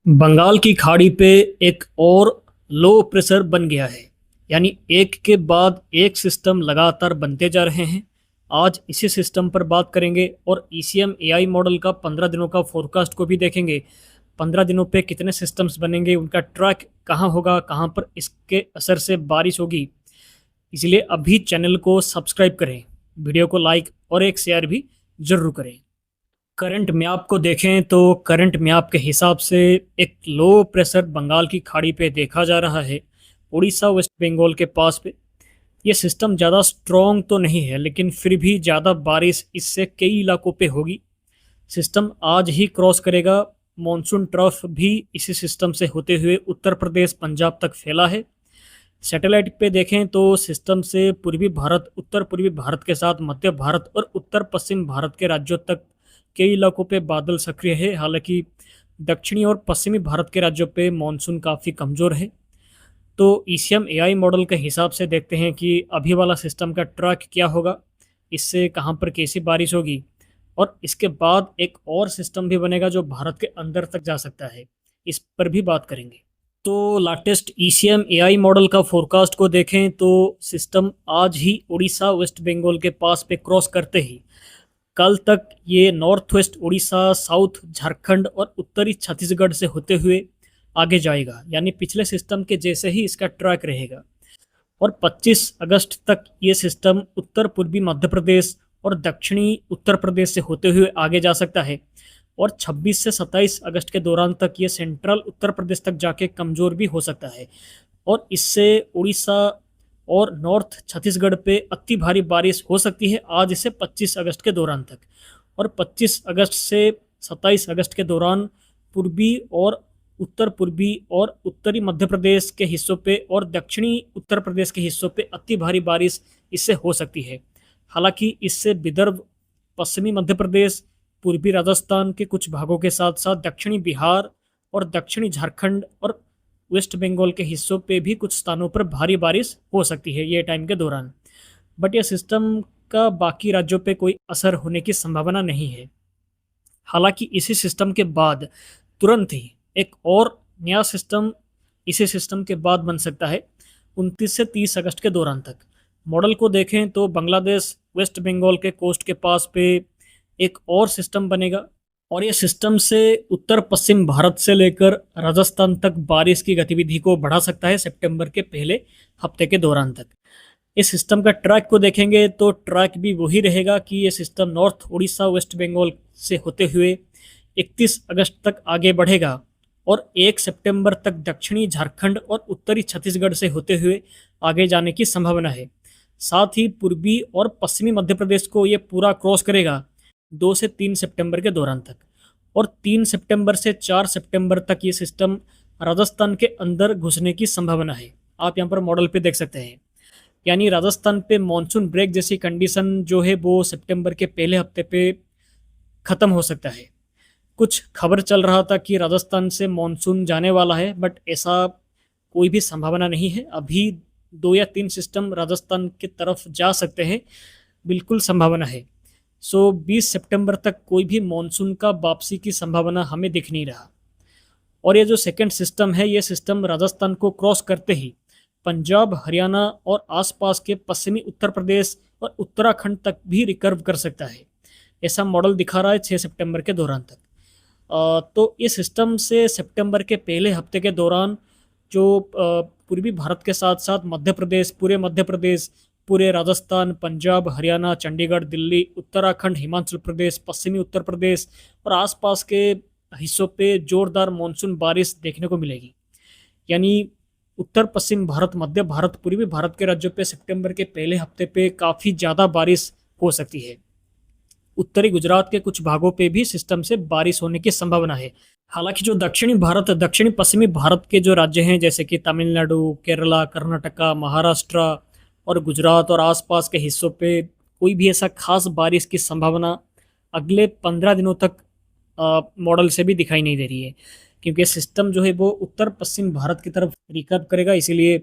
बंगाल की खाड़ी पे एक और लो प्रेशर बन गया है। यानी एक के बाद एक सिस्टम लगातार बनते जा रहे हैं। आज इसी सिस्टम पर बात करेंगे और ईसीएम एआई मॉडल का 15 दिनों का फोरकास्ट को भी देखेंगे। 15 दिनों पे कितने सिस्टम्स बनेंगे, उनका ट्रैक कहाँ होगा, कहाँ पर इसके असर से बारिश होगी। इसलिए अभी चैनल को सब्सक्राइब करें, वीडियो को लाइक और एक शेयर भी जरूर करें। करंट मैप को देखें तो करंट मैप के हिसाब से एक लो प्रेशर बंगाल की खाड़ी पे देखा जा रहा है, उड़ीसा वेस्ट बंगाल के पास पे। ये सिस्टम ज़्यादा स्ट्रॉन्ग तो नहीं है, लेकिन फिर भी ज़्यादा बारिश इससे कई इलाकों पे होगी। सिस्टम आज ही क्रॉस करेगा। मॉनसून ट्रफ भी इसी सिस्टम से होते हुए उत्तर प्रदेश पंजाब तक फैला है। सैटेलाइट पे देखें तो सिस्टम से पूर्वी भारत, उत्तर पूर्वी भारत के साथ मध्य भारत और उत्तर पश्चिम भारत के राज्यों तक कई इलाकों पे बादल सक्रिय है। हालांकि दक्षिणी और पश्चिमी भारत के राज्यों पे मानसून काफ़ी कमज़ोर है। तो ईसीएम एआई मॉडल के हिसाब से देखते हैं कि अभी वाला सिस्टम का ट्रैक क्या होगा, इससे कहाँ पर कैसी बारिश होगी, और इसके बाद एक और सिस्टम भी बनेगा जो भारत के अंदर तक जा सकता है। इस पर भी बात करेंगे। तो लेटेस्ट ईसीएम एआई मॉडल का फोरकास्ट को देखें तो सिस्टम आज ही उड़ीसा वेस्ट बंगाल के पास पे क्रॉस करते ही कल तक ये north west Orissa, south Jharkhand और उत्तरी छत्तीसगढ़ से होते हुए आगे जाएगा। यानी पिछले सिस्टम के जैसे ही इसका ट्रैक रहेगा। और 25 अगस्त तक ये सिस्टम उत्तर पूर्वी मध्य प्रदेश और दक्षिणी उत्तर प्रदेश से होते हुए आगे जा सकता है। और 26 से 27 अगस्त के दौरान तक ये सेंट्रल उत्तर प्रदेश तक जाके कमज़ोर भी हो सकता है। और इससे उड़ीसा और नॉर्थ छत्तीसगढ़ पे अति भारी बारिश हो सकती है आज से 25 अगस्त के दौरान तक। और 25 अगस्त से 27 अगस्त के दौरान पूर्वी और उत्तर पूर्वी और उत्तरी मध्य प्रदेश के हिस्सों पे और दक्षिणी उत्तर प्रदेश के हिस्सों पे अति भारी बारिश इससे हो सकती है। हालांकि इससे विदर्भ, पश्चिमी मध्य प्रदेश, पूर्वी राजस्थान के कुछ भागों के साथ साथ दक्षिणी बिहार और दक्षिणी झारखंड और वेस्ट बंगाल के हिस्सों पे भी कुछ स्थानों पर भारी बारिश हो सकती है ये टाइम के दौरान। बट यह सिस्टम का बाकी राज्यों पे कोई असर होने की संभावना नहीं है। हालांकि इसी सिस्टम के बाद तुरंत ही एक और नया सिस्टम इसी सिस्टम के बाद बन सकता है 29 से 30 अगस्त के दौरान तक। मॉडल को देखें तो बांग्लादेश, वेस्ट बंगाल के कोस्ट के पास पे एक और सिस्टम बनेगा। और ये सिस्टम से उत्तर पश्चिम भारत से लेकर राजस्थान तक बारिश की गतिविधि को बढ़ा सकता है सितंबर के पहले हफ्ते के दौरान तक। इस सिस्टम का ट्रैक को देखेंगे तो ट्रैक भी वही रहेगा कि ये system north Orissa west Bengal से होते हुए 31 अगस्त तक आगे बढ़ेगा और 1 सितंबर तक दक्षिणी झारखंड और उत्तरी छत्तीसगढ़ से होते हुए आगे जाने की संभावना है। साथ ही पूर्वी और पश्चिमी मध्य प्रदेश को ये पूरा क्रॉस करेगा 2 से 3 सितंबर के दौरान तक। और 3 सितंबर से 4 सितंबर तक ये सिस्टम राजस्थान के अंदर घुसने की संभावना है। आप यहाँ पर मॉडल पे देख सकते हैं। यानी राजस्थान पे मॉनसून ब्रेक जैसी कंडीशन जो है वो सितंबर के पहले हफ्ते पे ख़त्म हो सकता है। कुछ खबर चल रहा था कि राजस्थान से मॉनसून जाने वाला है, बट ऐसा कोई भी संभावना नहीं है। अभी 2 या 3 सिस्टम राजस्थान की तरफ जा सकते हैं, बिल्कुल संभावना है। सो 20 सितंबर तक कोई भी मॉनसून का वापसी की संभावना हमें दिख नहीं रहा। और ये जो सेकंड सिस्टम है, ये सिस्टम राजस्थान को क्रॉस करते ही पंजाब, हरियाणा और आसपास के पश्चिमी उत्तर प्रदेश और उत्तराखंड तक भी रिकर्व कर सकता है। ऐसा मॉडल दिखा रहा है 6 सितंबर के दौरान तक। तो इस सिस्टम से सितंबर के पहले हफ्ते के दौरान जो पूर्वी भारत के साथ साथ मध्य प्रदेश, पूरे मध्य प्रदेश, पूरे राजस्थान, पंजाब, हरियाणा, चंडीगढ़, दिल्ली, उत्तराखंड, हिमाचल प्रदेश, पश्चिमी उत्तर प्रदेश और आसपास के हिस्सों पे जोरदार मानसून बारिश देखने को मिलेगी। यानी उत्तर पश्चिम भारत, मध्य भारत, पूर्वी भारत के राज्यों पे सितंबर के पहले हफ्ते पे काफ़ी ज़्यादा बारिश हो सकती है। उत्तरी गुजरात के कुछ भागों पे भी सिस्टम से बारिश होने की संभावना है। हालांकि जो दक्षिणी भारत, दक्षिणी पश्चिमी भारत के जो राज्य हैं जैसे कि तमिलनाडु, केरला, कर्नाटका, महाराष्ट्र और गुजरात और आसपास के हिस्सों पे कोई भी ऐसा खास बारिश की संभावना अगले 15 दिनों तक मॉडल से भी दिखाई नहीं दे रही है, क्योंकि सिस्टम जो है वो उत्तर पश्चिम भारत की तरफ रिकर्व करेगा। इसीलिए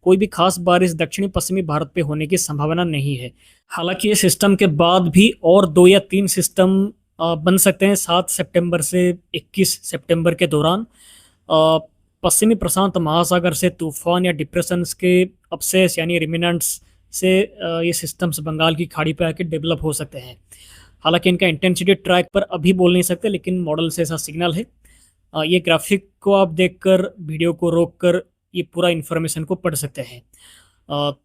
कोई भी खास बारिश दक्षिणी पश्चिमी भारत पे होने की संभावना नहीं है। हालांकि ये सिस्टम के बाद भी और 2 या 3 सिस्टम बन सकते हैं 7 सितंबर से 21 सितंबर के दौरान। पश्चिमी प्रशांत महासागर से तूफान या डिप्रेशंस के अपसेस यानी रिमिनेंट्स से ये सिस्टम्स बंगाल की खाड़ी पे आके डेवलप हो सकते हैं। हालांकि इनका इंटेंसिटी ट्रैक पर अभी बोल नहीं सकते, लेकिन मॉडल से ऐसा सिग्नल है। ये ग्राफिक को आप देखकर वीडियो को रोककर ये पूरा इन्फॉर्मेशन को पढ़ सकते हैं।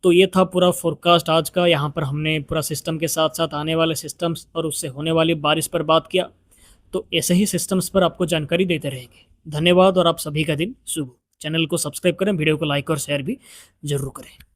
तो ये था पूरा फोरकास्ट आज का। यहाँ पर हमने पूरा सिस्टम के साथ साथ आने वाले सिस्टम्स और उससे होने वाली बारिश पर बात किया। तो ऐसे ही सिस्टम्स पर आपको जानकारी देते रहेंगे। धन्यवाद और आप सभी का दिन शुभ हो। चैनल को सब्सक्राइब करें, वीडियो को लाइक और शेयर भी जरूर करें।